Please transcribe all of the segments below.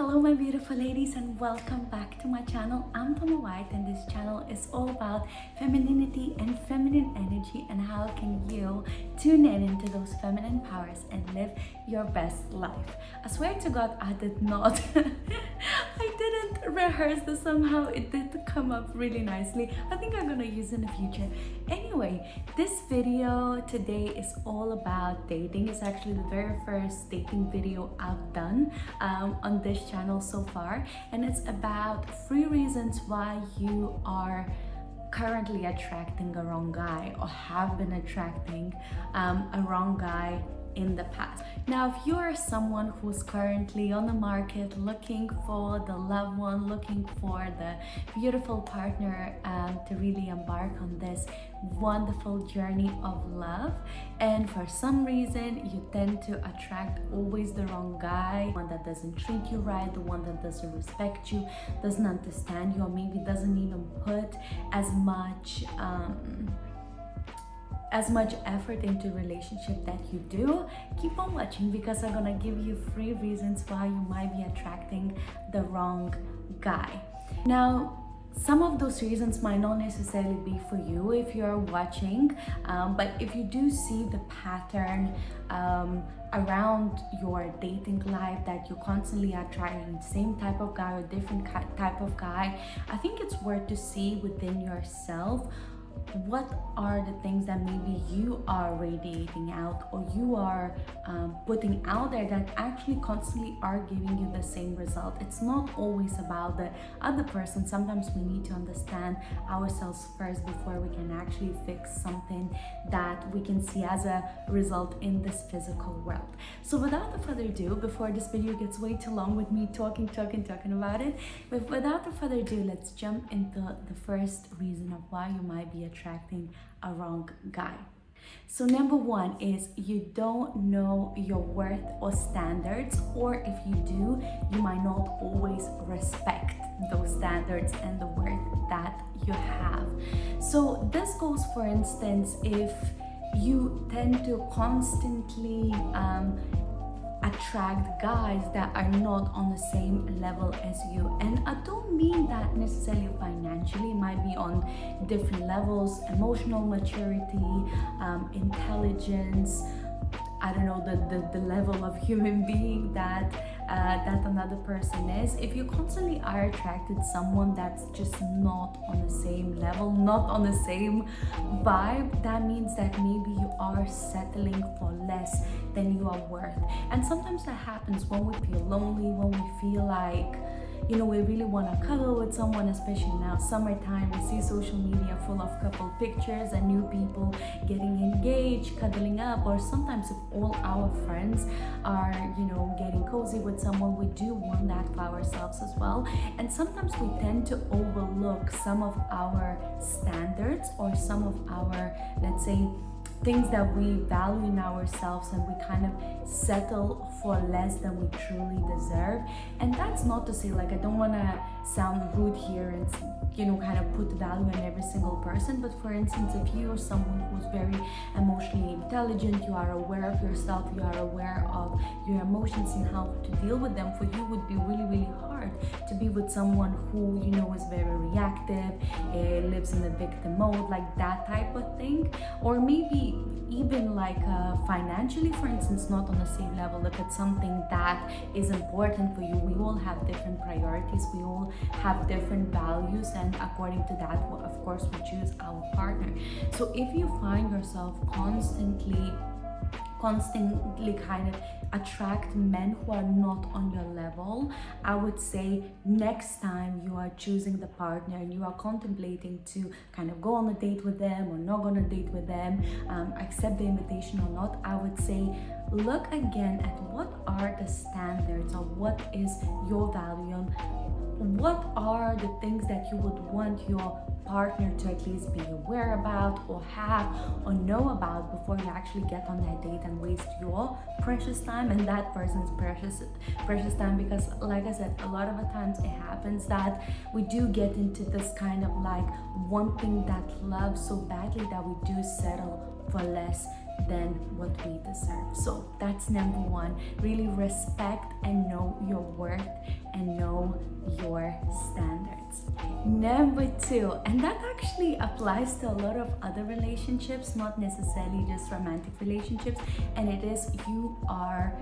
Hello my beautiful ladies and welcome back to my channel. I'm Toma White and this channel is all about femininity and feminine energy and how can you tune into those feminine powers and live your best life. I swear to God I did not I didn't rehearse this. Somehow it did come up really nicely. I think I'm gonna use it in the future. Anyway, this video today is all about dating. It's actually the very first dating video I've done on this channel so far, and it's about 3 reasons why you are currently attracting a wrong guy or have been attracting a wrong guy in the past. Now, if you are someone who's currently on the market looking for the loved one, looking for the beautiful partner to really embark on this wonderful journey of love, and for some reason you tend to attract always the wrong guy, one that doesn't treat you right, the one that doesn't respect you, doesn't understand you, or maybe doesn't even put as much effort into relationship that you do, keep on watching because I'm gonna give you 3 reasons why you might be attracting the wrong guy. Now, some of those reasons might not necessarily be for you if you're watching, but if you do see the pattern around your dating life that you constantly are trying the same type of guy or different type of guy, I think it's worth to see within yourself what are the things that maybe you are radiating out or you are putting out there that actually constantly are giving you the same result. It's not always about the other person. Sometimes we need to understand ourselves first before we can actually fix something that we can see as a result in this physical world. So without further ado, before this video gets way too long with me talking about it, but without further ado, let's jump into the first reason of why you might be attracting a wrong guy. So number 1 is you don't know your worth or standards, or if you do, you might not always respect those standards and the worth that you have. So this goes, for instance, if you tend to constantly attract guys that are not on the same level as you, and I don't mean that necessarily financially, it might be on different levels, emotional maturity, intelligence, I don't know, the level of human being that another person is. If you constantly are attracted to someone that's just not on the same level, not on the same vibe, that means that maybe you are settling for less than you are worth. And sometimes that happens when we feel lonely, when we feel like, you know, we really want to cuddle with someone, especially now summertime. We see social media full of couple pictures and new people getting engaged, cuddling up, or sometimes if all our friends are, you know, getting cozy with someone, we do want that for ourselves as well. And sometimes we tend to overlook some of our standards or some of our, let's say, things that we value in ourselves, and we kind of settle for less than we truly deserve. And that's not to say, like, I don't want to sound rude here and, you know, kind of put value in every single person, but for instance, if you are someone who's very emotionally intelligent, you are aware of yourself, you are aware of your emotions and how to deal with them, for you would be really, really hard to be with someone who, you know, is very reactive, lives in the victim mode, like that type of thing. Or maybe even like financially, for instance, not on the same level. If it's something that is important for you, we all have different priorities, we all have different values, and according to that, of course, we choose our partner. So if you find yourself constantly kind of attract men who are not on your level, I would say next time you are choosing the partner and you are contemplating to kind of go on a date with them or not go on a date with them, accept the invitation or not, I would say look again at what are the standards or what is your value, and what are the things that you would want your partner to at least be aware about or have or know about before you actually get on that date and waste your precious time and that person's precious time. Because like I said, a lot of the times it happens that we do get into this kind of like wanting that love so badly that we do settle for less than what we deserve. So that's number one. Really respect and know your worth and know your standards. Number two, and that actually applies to a lot of other relationships, not necessarily just romantic relationships, and it is you are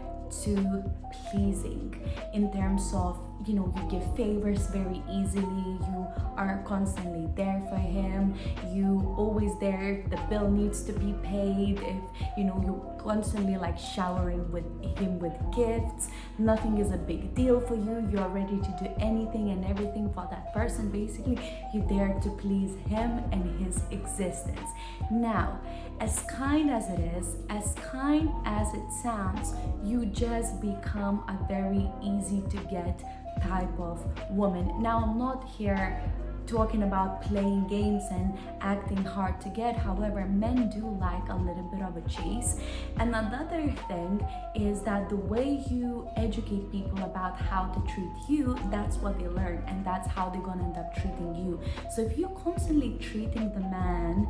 too pleasing in terms of, you give favors very easily, you are constantly there for him, you always there, the bill needs to be paid, if you constantly like showering with him with gifts, nothing is a big deal for you, you're ready to do anything and everything for that person. Basically, you're there to please him and his existence. Now, as kind as it is, as kind as it sounds, you just become a very easy to get type of woman. Now, I'm not here talking about playing games and acting hard to get. However, men do like a little bit of a chase. And another thing is that the way you educate people about how to treat you, that's what they learn, and that's how they're gonna end up treating you. So if you're constantly treating the man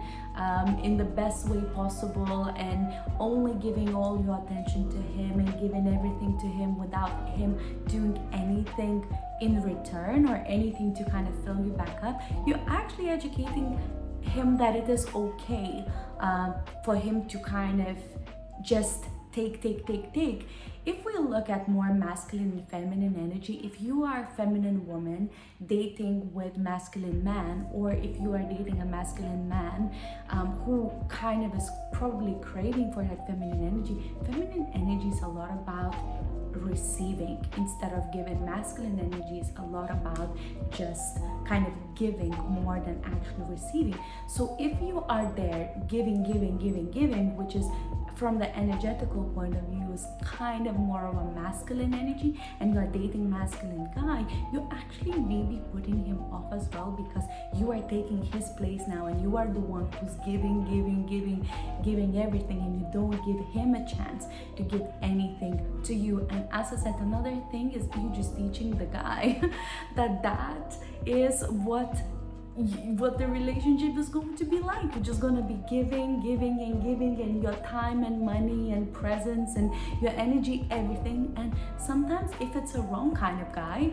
in the best way possible and only giving all your attention to him and giving everything to him without him doing anything in return or anything to kind of fill you back up, you're actually educating him that it is okay for him to kind of just take. If we look at more masculine and feminine energy, if you are a feminine woman dating with masculine man, or if you are dating a masculine man who kind of is probably craving for that feminine energy is a lot about receiving instead of giving. Masculine energy is a lot about just kind of giving more than actually receiving. So if you are there giving, which is from the energetical point of view is kind of more of a masculine energy, and you're dating masculine guy, you actually may be putting him off as well, because you are taking his place now and you are the one who's giving everything, and you don't give him a chance to give anything to you. And as I said, another thing is you just teaching the guy that is what the relationship is going to be like. You're just going to be giving, and your time and money and presence and your energy, everything. And sometimes if it's a wrong kind of guy,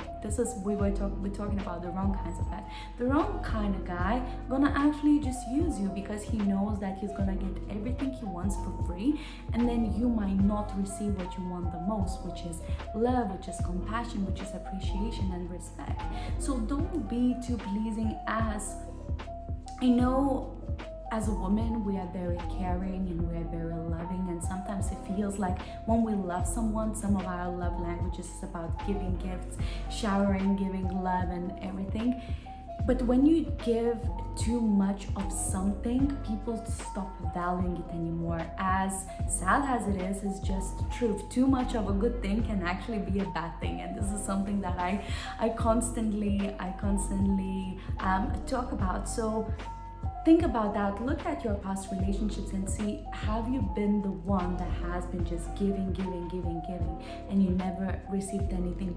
we're talking about the wrong kinds of guy. The wrong kind of guy gonna actually just use you because he knows that he's gonna get everything he wants for free, and then you might not receive what you want the most, which is love, which is compassion, which is appreciation and respect. So don't be too pleasing. I know as a woman we are very caring and we are very loving, and sometimes it feels like when we love someone, some of our love languages is about giving gifts, showering, giving love and everything. But when you give too much of something, people stop valuing it anymore. As sad as it is, it's just the truth. Too much of a good thing can actually be a bad thing, and this is something that I constantly talk about. So think about that. Look at your past relationships and see, have you been the one that has been just giving, and you never received anything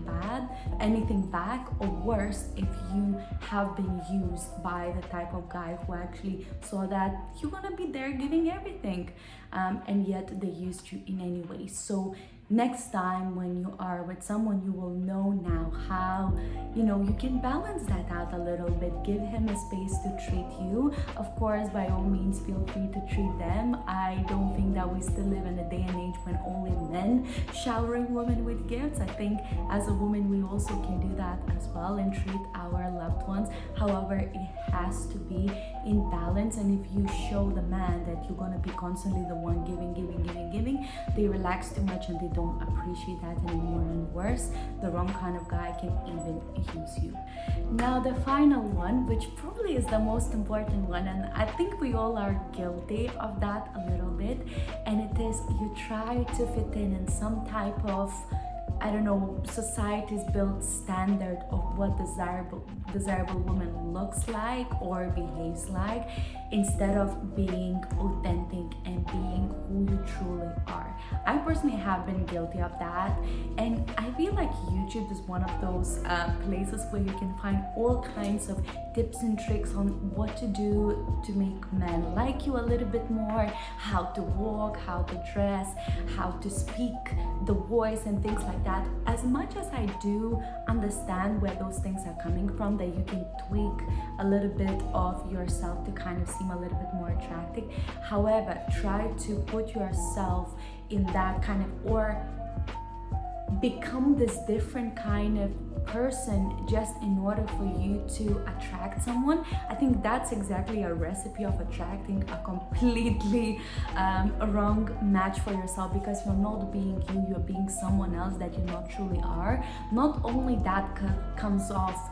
back, or worse, if you have been used by the type of guy who actually saw that you're gonna be there giving everything, and yet they used you in any way. So next time when you are with someone, you will know now how you can balance that out a little bit. Give him a space to treat you. Of course, by all means, feel free to treat them. I don't think that we still live in a day and age when only men showering women with gifts. I think as a woman we also can do that as well and treat our loved ones. However, it has to be in balance, and if you show the man that you're going to be constantly the one giving, they relax too much and they don't appreciate that anymore, and worse, the wrong kind of guy can even use you. Now the final one, which probably is the most important one, and I think we all are guilty of that a little bit, and it is you try to fit in some type of, I don't know, society's built standard of what desirable woman looks like or behaves like, instead of being authentic and being who you truly are. I personally have been guilty of that, and I feel like YouTube is one of those places where you can find all kinds of tips and tricks on what to do to make men like you a little bit more, how to walk, how to dress, how to speak the voice and things like that. As much as I do understand where those things are coming from, that you can tweak a little bit of yourself to kind of seem a little bit more attractive. However, try to put yourself in that kind of, or become this different kind of person just in order for you to attract someone. I think that's exactly a recipe of attracting a completely wrong match for yourself, because you're not being you, you're being someone else that you not truly are. Not only that comes off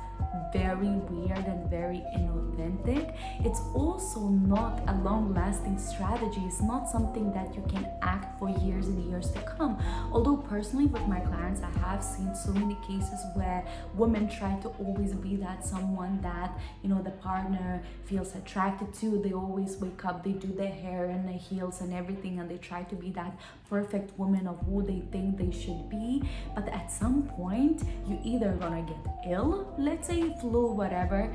very weird and very inauthentic, it's also not a long-lasting strategy. It's not something that you can act for years and years to come. Although personally with my clients, I have seen so many cases where women try to always be that someone that, you know, the partner feels attracted to. They always wake up, they do their hair and their heels and everything, and they try to be that perfect woman of who they think they should be. But at some point, you either gonna get ill, let's say flu, whatever,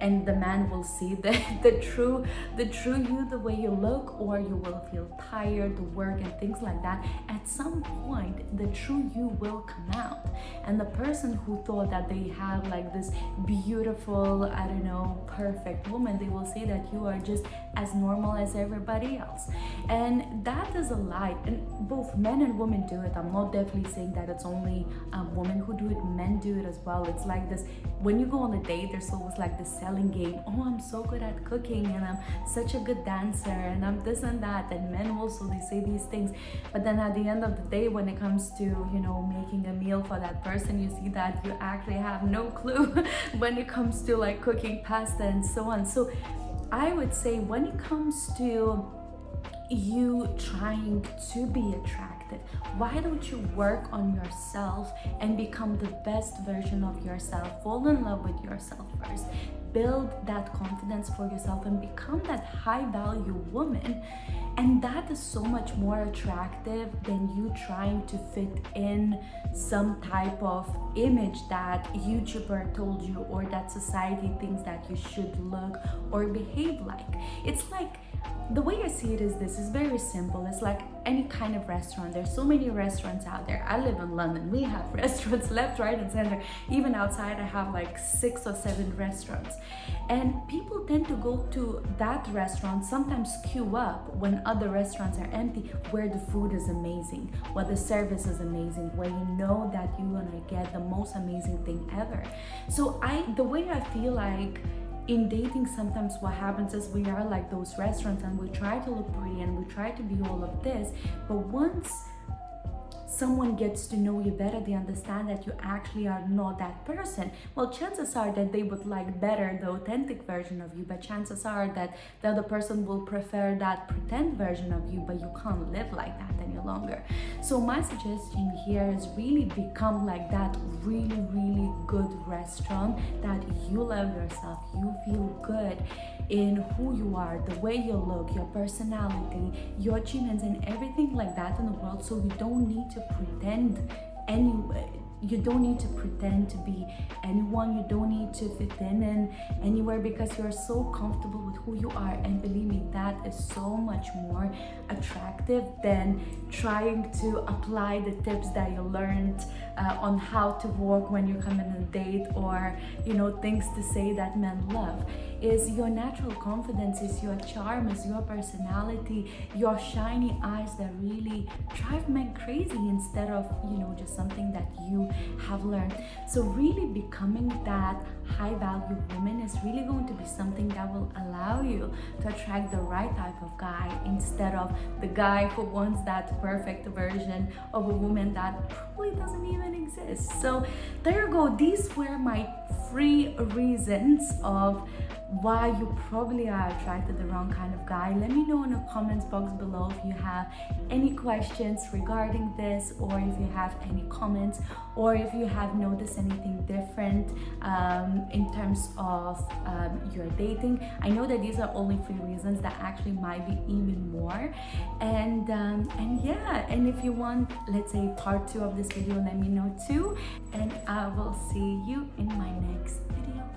and the man will see the true you, the way you look, or you will feel tired, the work and things like that. At some point, the true you will come out, and the person who thought that they have like this beautiful, I don't know, perfect woman, they will say that you are just as normal as everybody else. And that is a lie, and both men and women do it. I'm not definitely saying that it's only women who do it, men do it as well. It's like this, when you go on a date, there's always like this selling game. Oh, I'm so good at cooking, and I'm such a good dancer, and I'm this and that. And men also, they say these things, but then at the end of the day, when it comes to, you know, making a meal for that person, you see that you actually have no clue when it comes to like cooking pasta and so on. So I would say when it comes to you trying to be attractive, why don't you work on yourself and become the best version of yourself? Fall in love with yourself first. Build that confidence for yourself and become that high value woman. And that is so much more attractive than you trying to fit in some type of image that YouTuber told you, or that society thinks that you should look or behave like. It's like, the way I see it is this, is very simple. It's like any kind of restaurant. There's so many restaurants out there. I live in London. We have restaurants left, right, and center. Even outside, I have like 6 or 7 restaurants. And people tend to go to that restaurant, sometimes queue up when other restaurants are empty, where the food is amazing, where the service is amazing, where you know that you're gonna get the most amazing thing ever. So the way I feel like in dating, sometimes what happens is we are like those restaurants, and we try to look pretty and we try to be all of this, but once someone gets to know you better, they understand that you actually are not that person. Well, chances are that they would like better the authentic version of you, but chances are that the other person will prefer that pretend version of you, but you can't live like that any longer. So my suggestion here is really become like that really, really good restaurant that you love yourself, you feel good in who you are, the way you look, your personality, your achievements, and everything like that in the world. So you don't need to pretend anyway. You don't need to pretend to be anyone. You don't need to fit in anywhere, because you're so comfortable with who you are. And believe me, that is so much more attractive than trying to apply the tips that you learned on how to walk when you come in a date, or, you know, things to say that men love. Is your natural confidence, is your charm, is your personality, your shiny eyes that really drive men crazy, instead of, you know, just something that you have learned. So really becoming that high value woman is really going to be something that will allow you to attract the right type of guy, instead of the guy who wants that perfect version of a woman that probably doesn't even exist. So there you go. These were my 3 reasons of why you probably are attracted to the wrong kind of guy. Let me know in the comments box below if you have any questions regarding this, or if you have any comments, or if you have noticed anything different in terms of your dating. I know that these are only 3 reasons, that actually might be even more. And yeah, and if you want, let's say, part 2 of this video, let me know too, and I will see you in my next video.